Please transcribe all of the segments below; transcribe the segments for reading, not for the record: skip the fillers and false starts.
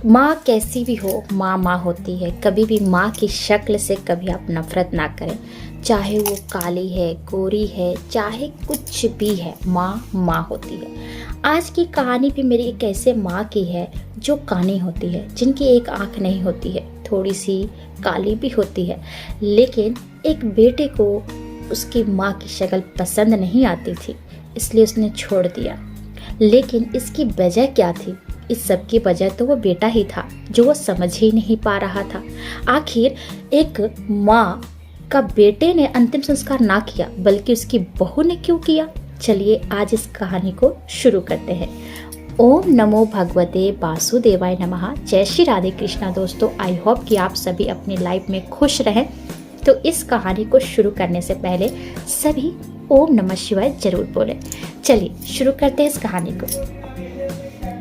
माँ कैसी भी हो, माँ माँ होती है। कभी भी माँ की शक्ल से कभी आप नफरत ना करें, चाहे वो काली है, गोरी है, चाहे कुछ भी है, माँ माँ होती है। आज की कहानी भी मेरी एक ऐसे माँ की है जो कानी होती है, जिनकी एक आँख नहीं होती है, थोड़ी सी काली भी होती है, लेकिन एक बेटे को उसकी माँ की शक्ल पसंद नहीं आती थी, इसलिए उसने छोड़ दिया। लेकिन इसकी वजह क्या थी? इस सब की वजह तो वो बेटा ही था, जो वो समझ ही नहीं पा रहा था। आखिर एक माँ का बेटे ने अंतिम संस्कार ना किया, बल्कि उसकी बहू ने क्यों किया? चलिए आज इस कहानी को शुरू करते हैं। ओम नमो भगवते वासुदेवाय नमः। जय श्री राधे कृष्णा। दोस्तों, आई होप कि आप सभी अपनी लाइफ में खुश रहें। तो इस कहानी को शुरू करने से पहले सभी ओम नमः शिवाय जरूर बोलें। चलिए शुरू करते हैं इस कहानी को।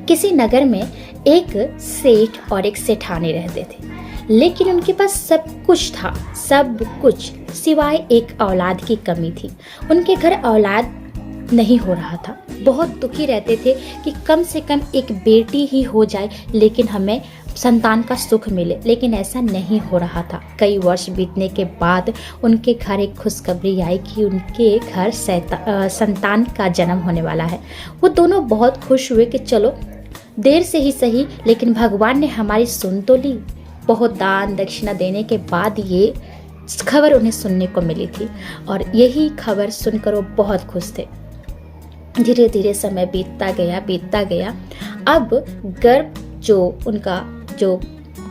किसी नगर में एक सेठ और एक सेठानी रहते थे, लेकिन उनके पास सब कुछ था, सब कुछ सिवाय एक औलाद की कमी थी। उनके घर औलाद नहीं हो रहा था। बहुत दुखी रहते थे कि कम से कम एक बेटी ही हो जाए, लेकिन हमें संतान का सुख मिले, लेकिन ऐसा नहीं हो रहा था। कई वर्ष बीतने के बाद उनके घर एक खुशखबरी आई कि उनके घर संतान का जन्म होने वाला है। वो दोनों बहुत खुश हुए कि चलो देर से ही सही, लेकिन भगवान ने हमारी सुन तो ली। बहुत दान दक्षिणा देने के बाद ये खबर उन्हें सुनने को मिली थी, और यही खबर सुनकर वो बहुत खुश थे। धीरे धीरे समय बीतता गया। अब जो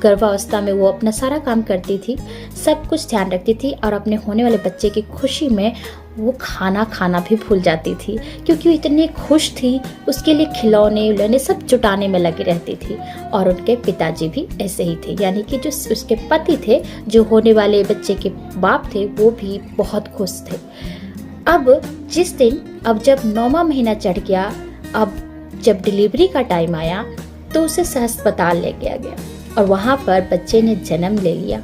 गर्भावस्था में वो अपना सारा काम करती थी, सब कुछ ध्यान रखती थी, और अपने होने वाले बच्चे की खुशी में वो खाना भी भूल जाती थी, क्योंकि वो इतनी खुश थी। उसके लिए खिलौने उलौने सब जुटाने में लगी रहती थी। और उनके पिताजी भी ऐसे ही थे, यानी कि जो उसके पति थे, जो होने वाले बच्चे के बाप थे, वो भी बहुत खुश थे। अब जब 9वां महीना चढ़ गया, अब जब डिलीवरी का टाइम आया तो उसे अस्पताल ले गया और वहाँ पर बच्चे ने जन्म ले लिया।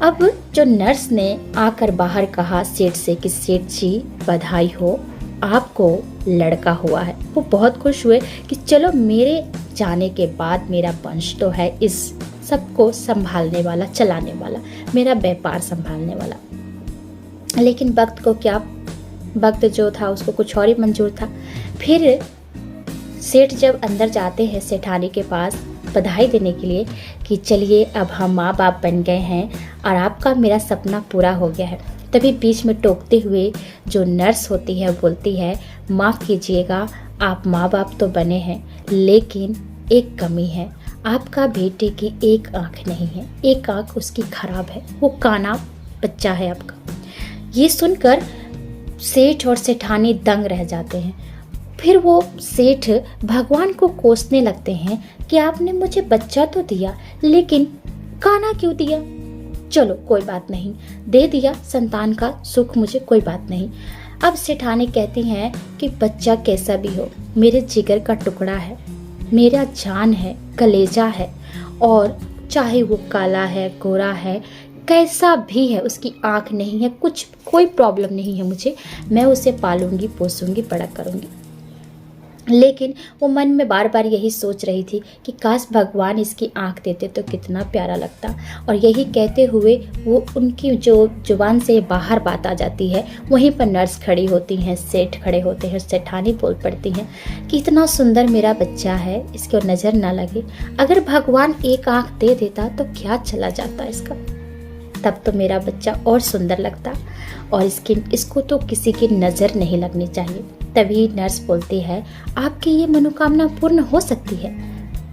अब जो नर्स ने आकर बाहर कहा सेठ से कि सेठ जी बधाई हो, आपको लड़का हुआ है। वो बहुत खुश हुए कि चलो मेरे जाने के बाद मेरा वंश तो है इस सबको संभालने वाला, चलाने वाला, मेरा व्यापार संभालने वाला। लेकिन वक्त जो था उसको कुछ और ही मंजूर था। फिर सेठ जब अंदर जाते हैं सेठानी के पास बधाई देने के लिए कि चलिए अब हम माँ बाप बन गए हैं और आपका मेरा सपना पूरा हो गया है, तभी बीच में टोकते हुए जो नर्स होती है बोलती है, माफ़ कीजिएगा, आप माँ बाप तो बने हैं, लेकिन एक कमी है, आपका बेटे की एक आँख नहीं है, एक आँख उसकी खराब है, वो काना बच्चा है आपका। ये सुनकर सेठ और सेठानी दंग रह जाते हैं। फिर वो सेठ भगवान को कोसने लगते हैं कि आपने मुझे बच्चा तो दिया, लेकिन काना क्यों दिया? चलो कोई बात नहीं, दे दिया संतान का सुख मुझे, कोई बात नहीं। अब सेठानी कहती हैं कि बच्चा कैसा भी हो, मेरे जिगर का टुकड़ा है, मेरा जान है, कलेजा है, और चाहे वो काला है, गोरा है, कैसा भी है, उसकी आँख नहीं है, कोई प्रॉब्लम नहीं है मुझे, मैं उसे पालूंगी, पोसूंगी, बड़ा करूंगी। लेकिन वो मन में बार बार यही सोच रही थी कि काश भगवान इसकी आँख देते तो कितना प्यारा लगता। और यही कहते हुए वो उनकी जो जुबान से बाहर बात आ जाती है, वहीं पर नर्स खड़ी होती हैं, सेठ खड़े होते हैं, सेठानी बोल पड़ती हैं कि इतना सुंदर मेरा बच्चा है, इसकी ओर नज़र ना लगे, अगर भगवान एक आँख दे देता तो क्या चला जाता इसका, तब तो मेरा बच्चा और सुंदर लगता, और इसको तो किसी की नज़र नहीं लगनी चाहिए। तभी नर्स बोलती है, आपकी ये मनोकामना पूर्ण हो सकती है।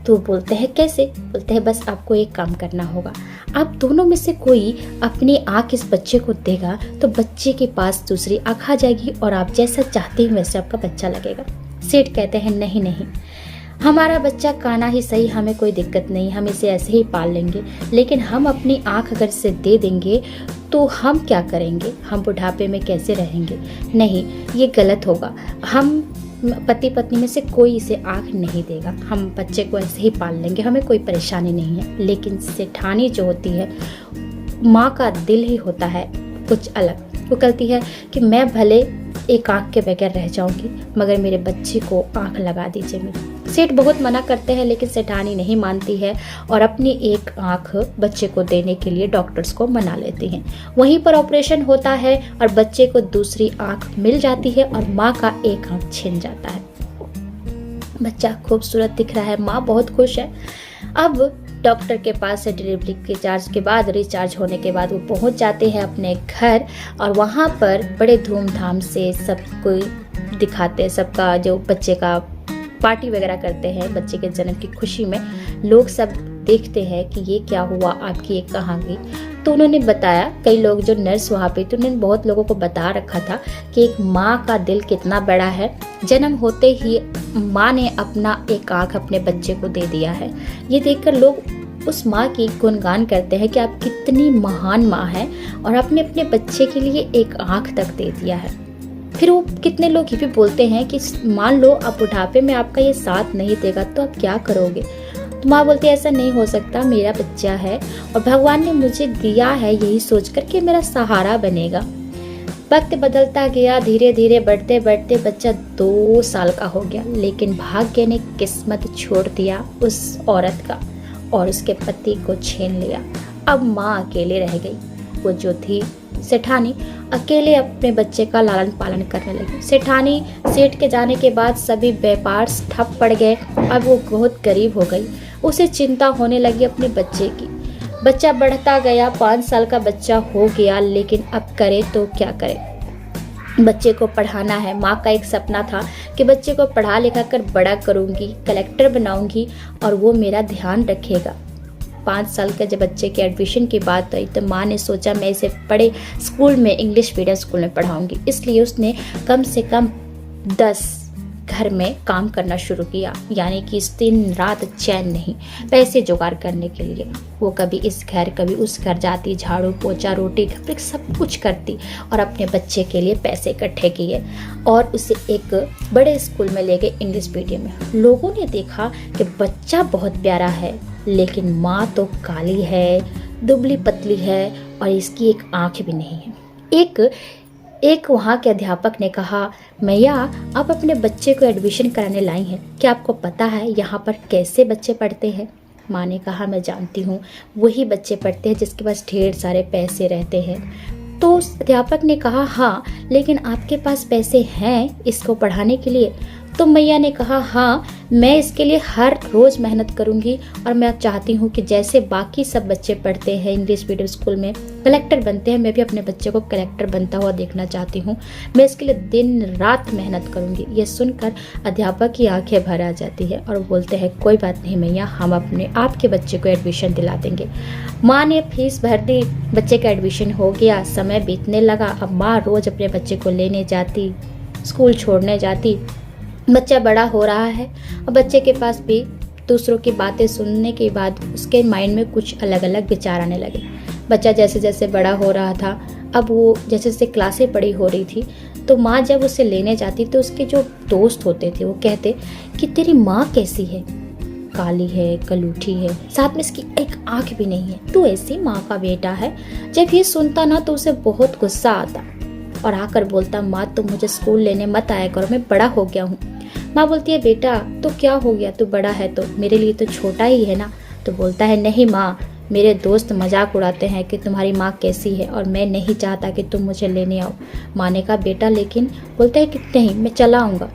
तो बोलते हैं कैसे? बोलते हैं बस आपको एक काम करना होगा, आप दोनों में से कोई अपनी आँख इस बच्चे को देगा तो बच्चे के पास दूसरी आँख आ जाएगी, और आप जैसा चाहते हैं वैसे आपका बच्चा लगेगा। सेठ कहते हैं नहीं, हमारा बच्चा काना ही सही, हमें कोई दिक्कत नहीं, हम इसे ऐसे ही पाल लेंगे, लेकिन हम अपनी आँख अगर इसे दे देंगे तो हम क्या करेंगे, हम बुढ़ापे में कैसे रहेंगे? नहीं, ये गलत होगा, हम पति पत्नी में से कोई इसे आँख नहीं देगा, हम बच्चे को ऐसे ही पाल लेंगे, हमें कोई परेशानी नहीं है। लेकिन सेठानी जो होती है, माँ का दिल ही होता है कुछ अलग। वो कहती है कि मैं भले एक आँख के बगैर रह जाऊंगी, मगर मेरे बच्चे को आँख लगा दीजिए मेरी। सेठ बहुत मना करते हैं लेकिन सेठानी नहीं मानती है और अपनी एक आंख बच्चे को देने के लिए डॉक्टर्स को मना लेती हैं। वहीं पर ऑपरेशन होता है और बच्चे को दूसरी आंख मिल जाती है और माँ का एक आंख छिन जाता है। बच्चा खूबसूरत दिख रहा है, माँ बहुत खुश है। अब डॉक्टर के पास से डिलीवरी के चार्ज के बाद, रिचार्ज होने के बाद वो पहुंच जाते हैं अपने घर और वहाँ पर बड़े धूमधाम से सब कोई दिखाते हैं, सबका जो बच्चे का पार्टी वगैरह करते हैं। बच्चे के जन्म की खुशी में लोग सब देखते हैं कि ये क्या हुआ, आपकी एक कहाँ गई। तो उन्होंने बताया, कई लोग जो नर्स वहाँ पे, तो उन्होंने बहुत लोगों को बता रखा था कि एक माँ का दिल कितना बड़ा है। जन्म होते ही माँ ने अपना एक आँख अपने बच्चे को दे दिया है। ये देखकर लोग उस माँ की गुणगान करते हैं कि आप कितनी महान माँ है और आपने अपने बच्चे के लिए एक आँख तक दे दिया है। फिर वो कितने लोग ये भी बोलते हैं कि मान लो आप बुढ़ापे में आपका ये साथ नहीं देगा तो आप क्या करोगे। तो माँ बोलती है ऐसा नहीं हो सकता, मेरा बच्चा है और भगवान ने मुझे दिया है यही सोचकर कि मेरा सहारा बनेगा। वक्त बदलता गया, धीरे धीरे बढ़ते बढ़ते बच्चा 2 साल का हो गया, लेकिन भाग्य ने किस्मत छोड़ दिया उस औरत का और उसके पति को छीन लिया। अब माँ अकेले रह गई। वो जो थी सेठानी, अकेले अपने बच्चे का लालन पालन करने लगी। सेठानी सेठ के जाने के बाद सभी व्यापार ठप पड़ गए। अब वो बहुत गरीब हो गई। उसे चिंता होने लगी अपने बच्चे की। बच्चा बढ़ता गया, 5 साल का बच्चा हो गया, लेकिन अब करे तो क्या करे। बच्चे को पढ़ाना है। माँ का एक सपना था कि बच्चे को पढ़ा लिखा कर बड़ा करूँगी, कलेक्टर बनाऊँगी और वो मेरा ध्यान रखेगा। 5 साल के जब बच्चे के एडमिशन की बात आई तो माँ ने सोचा मैं इसे बड़े स्कूल में, इंग्लिश मीडियम स्कूल में पढ़ाऊंगी। इसलिए उसने कम से कम 10 घर में काम करना शुरू किया, यानी कि दिन रात चैन नहीं, पैसे जुगाड़ करने के लिए। वो कभी इस घर कभी उस घर जाती, झाड़ू पोछा रोटी कपड़े सब कुछ करती और अपने बच्चे के लिए पैसे इकट्ठे किए और उसे एक बड़े स्कूल में ले गए, इंग्लिश मीडियम में। लोगों ने देखा कि बच्चा बहुत प्यारा है, लेकिन माँ तो काली है, दुबली पतली है और इसकी एक आँख भी नहीं है। एक वहाँ के अध्यापक ने कहा, मैया आप अपने बच्चे को एडमिशन कराने लाई हैं, क्या आपको पता है यहाँ पर कैसे बच्चे पढ़ते हैं। माँ ने कहा मैं जानती हूँ, वही बच्चे पढ़ते हैं जिसके पास ढेर सारे पैसे रहते हैं। तो उस अध्यापक ने कहा हाँ, लेकिन आपके पास पैसे हैं इसको पढ़ाने के लिए। तो मैया ने कहा हाँ, मैं इसके लिए हर रोज़ मेहनत करूँगी और मैं चाहती हूँ कि जैसे बाकी सब बच्चे पढ़ते हैं इंग्लिश मीडियम स्कूल में, कलेक्टर बनते हैं, मैं भी अपने बच्चे को कलेक्टर बनता हुआ देखना चाहती हूँ। मैं इसके लिए दिन रात मेहनत करूँगी। ये सुनकर अध्यापक की आंखें भर आ जाती है और बोलते हैं कोई बात नहीं मैया, हम अपने आपके बच्चे को एडमिशन दिला देंगे। माँ ने फीस भर दी, बच्चे का एडमिशन हो गया। समय बीतने लगा। अब माँ रोज़ अपने बच्चे को लेने जाती, स्कूल छोड़ने जाती। बच्चा बड़ा हो रहा है और बच्चे के पास भी दूसरों की बातें सुनने के बाद उसके माइंड में कुछ अलग अलग विचार आने लगे। बच्चा जैसे जैसे बड़ा हो रहा था, अब वो जैसे जैसे क्लासें बड़ी हो रही थी, तो माँ जब उसे लेने जाती तो उसके जो दोस्त होते थे वो कहते कि तेरी माँ कैसी है, काली है, कलूठी है, साथ में इसकी एक आँख भी नहीं है, तू ऐसी माँ का बेटा है। जब ये सुनता ना तो उसे बहुत गुस्सा आता और आकर बोलता माँ तुम मुझे स्कूल लेने मत आया करो, मैं बड़ा हो गया हूँ। माँ बोलती है बेटा तो क्या हो गया, तू बड़ा है तो मेरे लिए तो छोटा ही है ना। तो बोलता है नहीं माँ, मेरे दोस्त मजाक उड़ाते हैं कि तुम्हारी माँ कैसी है और मैं नहीं चाहता कि तुम मुझे लेने आओ। माँ ने कहा बेटा लेकिन, बोलता है कि नहीं मैं चला आऊँगा।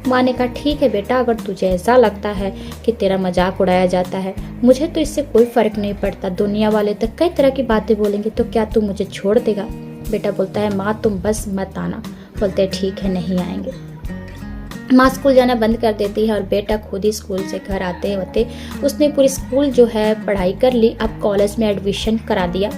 माँ ने कहा ठीक है बेटा, अगर तुझे ऐसा लगता है कि तेरा मजाक उड़ाया जाता है, मुझे तो इससे कोई फ़र्क नहीं पड़ता। दुनिया वाले तो कई तरह की बातें बोलेंगे, तो क्या तू मुझे छोड़ देगा। बेटा बोलता है माँ तुम बस मत आना। बोलते हैं ठीक है नहीं आएंगे। माँ स्कूल जाना बंद कर देती है और बेटा खुद ही स्कूल से घर आते होते उसने पूरी स्कूल जो है पढ़ाई कर ली। अब कॉलेज में एडमिशन करा दिया।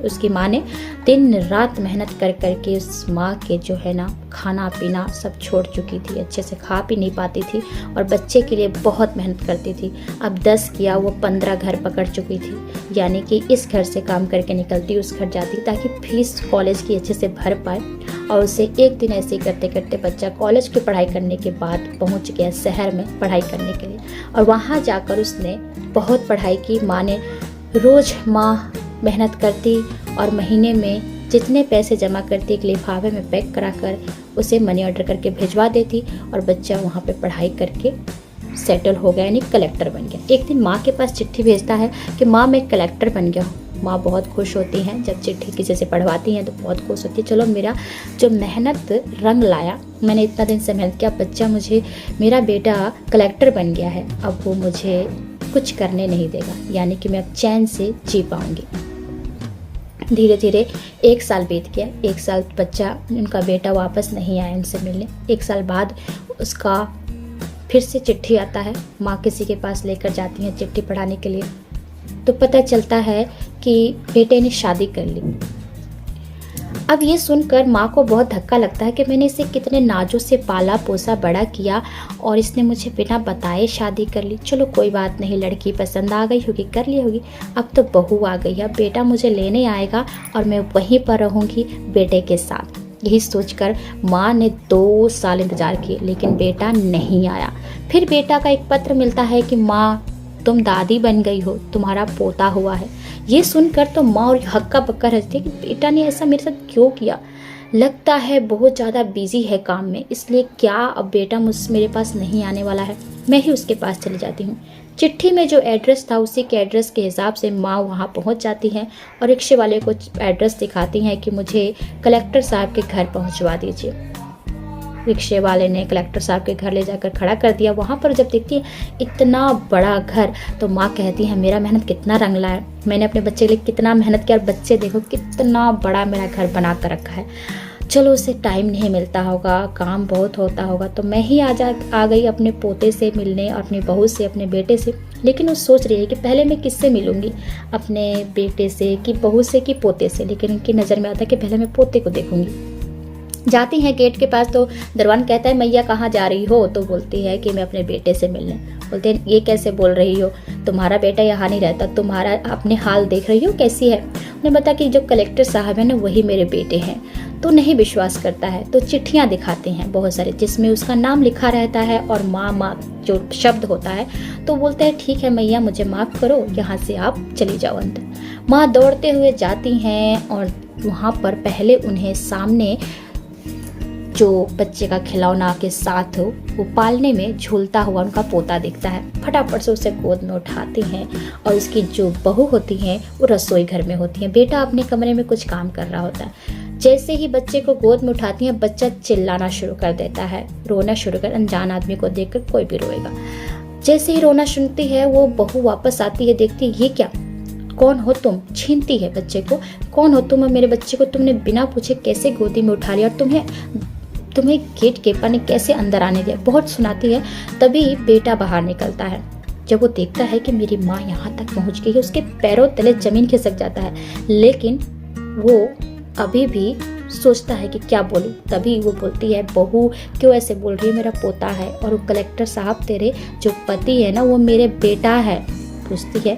उसकी माँ ने दिन रात मेहनत कर करके उस माँ के जो है ना खाना पीना सब छोड़ चुकी थी, अच्छे से खा पी नहीं पाती थी और बच्चे के लिए बहुत मेहनत करती थी। अब 10 किया वो 15 घर पकड़ चुकी थी, यानी कि इस घर से काम करके निकलती उस घर जाती ताकि फीस कॉलेज की अच्छे से भर पाए। और उसे एक दिन ऐसे ही करते करते बच्चा कॉलेज की पढ़ाई करने के बाद पहुँच गया शहर में पढ़ाई करने के लिए और वहाँ जाकर उसने बहुत पढ़ाई की। माँ ने रोज़ माँ मेहनत करती और महीने में जितने पैसे जमा करती एक लिफाफे में पैक करा कर उसे मनी ऑर्डर करके भिजवा देती और बच्चा वहाँ पे पढ़ाई करके सेटल हो गया, यानी कलेक्टर बन गया। एक दिन माँ के पास चिट्ठी भेजता है कि माँ मैं कलेक्टर बन गया हूँ। माँ बहुत खुश होती हैं, जब चिट्ठी किसी से पढ़वाती हैं तो बहुत खुश होती है, चलो मेरा जो मेहनत रंग लाया, मैंने इतना दिन से मेहनत किया, मेरा बेटा कलेक्टर बन गया है, अब वो मुझे कुछ करने नहीं देगा, यानी कि मैं अब चैन से जी पाऊँगी। धीरे धीरे 1 साल बीत गया। 1 साल उनका बेटा वापस नहीं आया उनसे मिलने। 1 साल बाद उसका फिर से चिट्ठी आता है। माँ किसी के पास लेकर जाती हैं चिट्ठी पढ़ाने के लिए, तो पता चलता है कि बेटे ने शादी कर ली। अब ये सुनकर माँ को बहुत धक्का लगता है कि मैंने इसे कितने नाजों से पाला पोसा बड़ा किया और इसने मुझे बिना बताए शादी कर ली। चलो कोई बात नहीं, लड़की पसंद आ गई होगी, कर ली होगी, अब तो बहू आ गई है, बेटा मुझे लेने आएगा और मैं वहीं पर रहूँगी बेटे के साथ। यही सोचकर माँ ने 2 साल इंतजार किए, लेकिन बेटा नहीं आया। फिर बेटा का एक पत्र मिलता है कि माँ तुम दादी बन गई हो, तुम्हारा पोता हुआ है। ये सुनकर तो माँ और हक्का बक्का रहती है कि बेटा ने ऐसा मेरे साथ क्यों किया, लगता है बहुत ज़्यादा बिजी है काम में, इसलिए क्या अब बेटा मेरे पास नहीं आने वाला है, मैं ही उसके पास चली जाती हूँ। चिट्ठी में जो एड्रेस था उसी के एड्रेस के हिसाब से माँ वहाँ पहुँच जाती हैं और रिक्शे वाले को एड्रेस दिखाती हैं कि मुझे कलेक्टर साहब के घर पहुँचवा दीजिए। रिक्शे वाले ने कलेक्टर साहब के घर ले जाकर खड़ा कर दिया। वहाँ पर जब देखती है इतना बड़ा घर, तो माँ कहती है मेरा मेहनत कितना रंग लाया, मैंने अपने बच्चे के लिए कितना मेहनत किया और बच्चे देखो कितना बड़ा मेरा घर बना कर रखा है। चलो उसे टाइम नहीं मिलता होगा, काम बहुत होता होगा, तो मैं ही आ गई अपने पोते से मिलने और अपनी बहू से, अपने बेटे से। लेकिन वो सोच रही है कि पहले मैं किससे मिलूंगी, अपने बेटे से कि बहू से कि पोते से, लेकिन उनकी नज़र में आता है कि पहले मैं पोते को देखूंगी। जाती हैं गेट के पास, तो दरवान कहता है मैया कहाँ जा रही हो, तो बोलती है कि मैं अपने बेटे से मिलने। बोलते हैं ये कैसे बोल रही हो, तुम्हारा बेटा यहाँ नहीं रहता, तुम्हारा अपने हाल देख रही हो कैसी है। उन्हें बता कि जो कलेक्टर साहब है ना वही मेरे बेटे हैं। तो नहीं विश्वास करता है, तो चिट्ठियाँ दिखाते हैं बहुत सारे जिसमें उसका नाम लिखा रहता है और माँ जो शब्द होता है। तो बोलते हैं ठीक है मैया मुझे माफ़ करो, यहाँ से आप चली जाओ अंदर। माँ दौड़ते हुए जाती हैं और वहाँ पर पहले उन्हें सामने जो बच्चे का खिलौना के साथ वो पालने में झूलता हुआ उनका पोता दिखता है। फटाफट से उसे गोद में उठाती हैं और उसकी जो बहू होती हैं वो रसोई घर में होती हैं। बेटा अपने कमरे में कुछ काम कर रहा होता है। जैसे ही बच्चे को गोद में उठाती हैं, बच्चा चिल्लाना शुरू कर देता है, रोना शुरू कर। अनजान आदमी को देखकर कोई भी रोएगा। जैसे ही रोना सुनती है वो बहू वापस आती है, देखती है ये क्या, कौन हो तुम, छीनती है बच्चे को। कौन हो तुम, मेरे बच्चे को तुमने बिना पूछे कैसे गोदी में उठा लिया और तुम्हें गेट कीपर ने कैसे अंदर आने दिया। बहुत सुनाती है। तभी बेटा बाहर निकलता है। जब वो देखता है कि मेरी माँ यहाँ तक पहुँच गई है, उसके पैरों तले जमीन खिसक जाता है, लेकिन वो अभी भी सोचता है कि क्या बोलूं। तभी वो बोलती है बहू क्यों ऐसे बोल रही है, मेरा पोता है और वो कलेक्टर साहब तेरे जो पति है ना वो मेरे बेटा है। पूछती है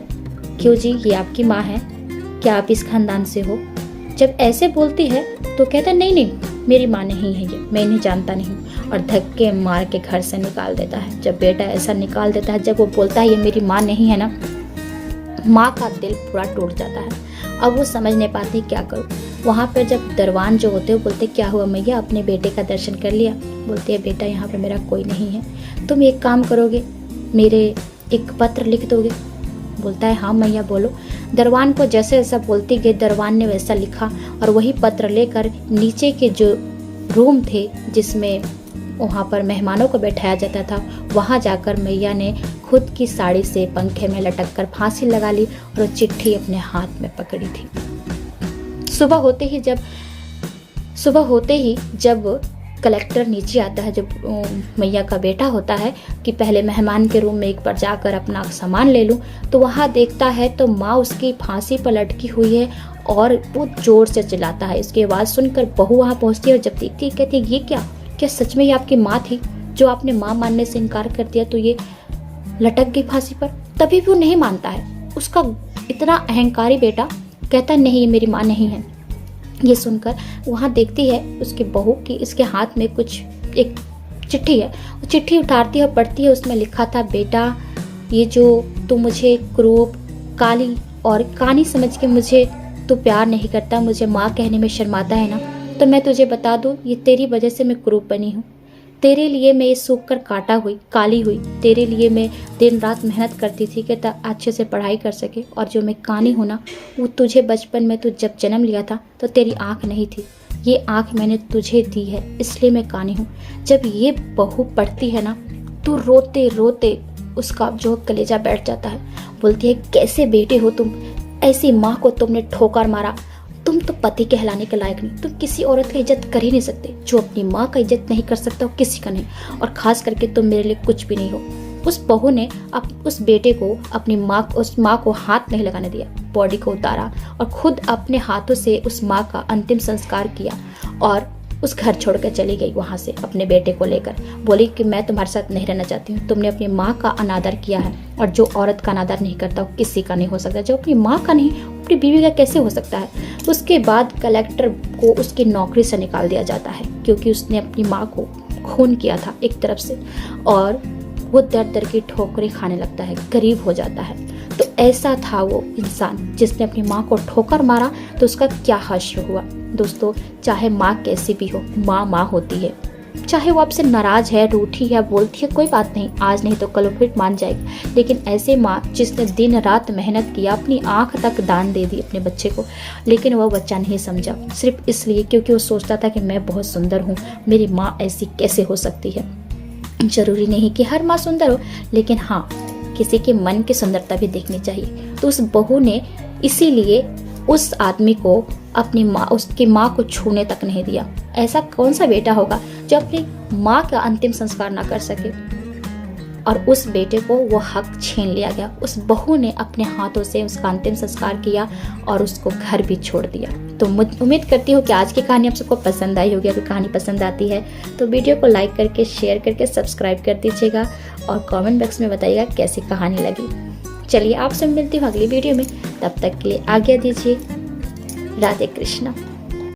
क्यों जी, ये आपकी माँ है, क्या आप इस खानदान से हो। जब ऐसे बोलती है तो कहता है नहीं मेरी माँ नहीं है ये, मैं इन्हें जानता नहीं, और धक्के मार के घर से निकाल देता है। जब बेटा ऐसा निकाल देता है, जब वो बोलता है ये मेरी माँ नहीं है ना, माँ का दिल पूरा टूट जाता है। अब वो समझ नहीं पाती क्या करूँ। वहाँ पर जब दरवान जो होते हैं बोलते क्या हुआ मैया, अपने बेटे का दर्शन कर लिया। बोलती है बेटा यहाँ पे मेरा कोई नहीं है, तुम एक काम करोगे, मेरे एक पत्र लिख दोगे। बोलता है हाँ मैया बोलो। दरवान को जैसे जैसा बोलती गई दरवान ने वैसा लिखा और वही पत्र लेकर नीचे के जो रूम थे जिसमें वहाँ पर मेहमानों को बैठाया जाता था, वहाँ जाकर मैया ने खुद की साड़ी से पंखे में लटक कर फांसी लगा ली और चिट्ठी अपने हाथ में पकड़ी थी। सुबह होते ही जब कलेक्टर नीचे आता है, जब मैया का बेटा होता है कि पहले मेहमान के रूम में एक बार जाकर अपना सामान ले लूं, तो वहाँ देखता है तो माँ उसकी फांसी पर लटकी हुई है और वो जोर से चिल्लाता है। इसकी आवाज़ सुनकर बहू वहाँ पहुँचती है और जब देखती है कहती है ये क्या सच में ये आपकी माँ थी जो आपने माँ मानने से इनकार कर दिया, तो ये लटक गई फांसी पर। तभी भी वो नहीं मानता है, उसका इतना अहंकारी बेटा कहता है नहीं ये मेरी माँ नहीं है। ये सुनकर वहाँ देखती है उसकी बहू की इसके हाथ में कुछ एक चिट्ठी है। वो चिट्ठी उठाती है और पढ़ती है, उसमें लिखा था बेटा ये जो तू मुझे क्रूप काली और कानी समझ के मुझे तू प्यार नहीं करता, मुझे माँ कहने में शर्माता है ना, तो मैं तुझे बता दूँ ये तेरी वजह से मैं क्रूप बनी हूँ। तेरे लिए मैं ये सूख कर काली हुई, तेरे लिए मैं दिन रात मेहनत करती थी कि अच्छे से पढ़ाई कर सके। और जो मैं कानी हूँ ना, वो तुझे बचपन में तू जब जन्म लिया था तो तेरी आँख नहीं थी, ये आँख मैंने तुझे दी है, इसलिए मैं कानी हूँ। जब ये बहू पढ़ती है ना तो रोते रोते उसका जो कलेजा बैठ जाता है। बोलती है, कैसे बेटे हो तुम, ऐसी माँ को तुमने ठोकर मारा, तुम तो पति कहलाने के लायक नहीं, तुम किसी औरत की इज्जत कर ही नहीं सकते। जो अपनी माँ का इज्जत नहीं कर सकता वो किसी का नहीं, और खास करके तुम मेरे लिए कुछ भी नहीं हो। उस बहू ने उस बेटे को उस माँ को हाथ नहीं लगाने दिया, बॉडी को उतारा और खुद अपने हाथों से उस माँ का अंतिम संस्कार किया और उस घर छोड़कर चली गई वहाँ से अपने बेटे को लेकर। बोली कि मैं तुम्हारे साथ नहीं रहना चाहती हूँ, तुमने अपनी माँ का अनादर किया है, और जो औरत का अनादर नहीं करता वो किसी का नहीं हो सकता। जो अपनी माँ का नहीं अपनी बीवी का कैसे हो सकता है। उसके बाद कलेक्टर को उसकी नौकरी से निकाल दिया जाता है, क्योंकि उसने अपनी माँ को खून किया था एक तरफ से, और वो दर दर की ठोकरें खाने लगता है, गरीब हो जाता है। तो ऐसा था वो इंसान जिसने अपनी माँ को ठोकर मारा, तो उसका क्या हश्र हुआ। दोस्तों, चाहे माँ कैसी भी हो, माँ माँ होती है। चाहे वो आपसे नाराज है, रूठी है, बोलती है, कोई बात नहीं, आज नहीं तो कल फिर मान जाएगी। लेकिन ऐसे माँ जिसने दिन रात मेहनत किया, अपनी आँख तक दान दे दी अपने बच्चे को, लेकिन वह बच्चा नहीं समझा, सिर्फ इसलिए क्योंकि वो सोचता था कि मैं बहुत सुंदर हूँ, मेरी माँ ऐसी कैसे हो सकती है। जरूरी नहीं कि हर माँ सुंदर हो, लेकिन हाँ, किसी के मन की सुंदरता भी देखनी चाहिए। तो उस बहू ने इसीलिए उस आदमी को अपनी माँ, उसकी माँ को छूने तक नहीं दिया। ऐसा कौन सा बेटा होगा जो अपनी माँ का अंतिम संस्कार ना कर सके, और उस बेटे को वो हक छीन लिया गया। उस बहू ने अपने हाथों से उसका अंतिम संस्कार किया और उसको घर भी छोड़ दिया। तो उम्मीद करती हूँ कि आज की कहानी आप सबको पसंद आई होगी। अगर कहानी पसंद आती है तो वीडियो को लाइक करके, शेयर करके, सब्सक्राइब कर दीजिएगा और कमेंट बॉक्स में बताइएगा कैसी कहानी लगी। चलिए, आपसे मिलती हूँ अगली वीडियो में, तब तक के लिए आज्ञा दीजिए। राधे कृष्णा।